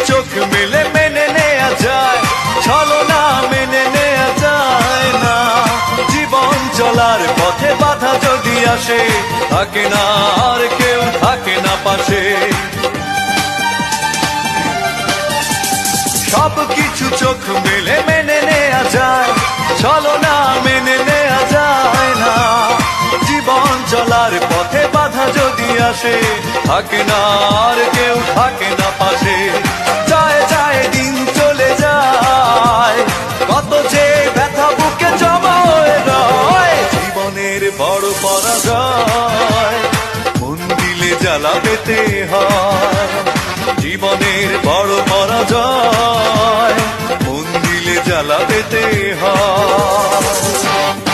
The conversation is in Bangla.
চোখ মেলে মেনে নেয়া যায়, ছলনা মেনে নেয়া যায় না। জীবন চলার পথে বাধা যদি আসে, থাকে না আর কেউ, থাকে না পাশে। সব কিছু চোখ মেলে মেনে নেয়া যায়, ছলনা মেনে নেয়া যায় না। জীবন চলার পথে বাধা যদি আসে, থাকে না আর কেউ, থাকে না পাশে। যায় যায় দিন চলে যায়, কত যে ব্যথা বুকে জমা হয়ে রয়। জীবনের বড় পরাজয়, মন দিলে জ্বালা পেতে হয়। জীবনের বড় পরাজয়, মন দিলে জ্বালা পেতে হয়।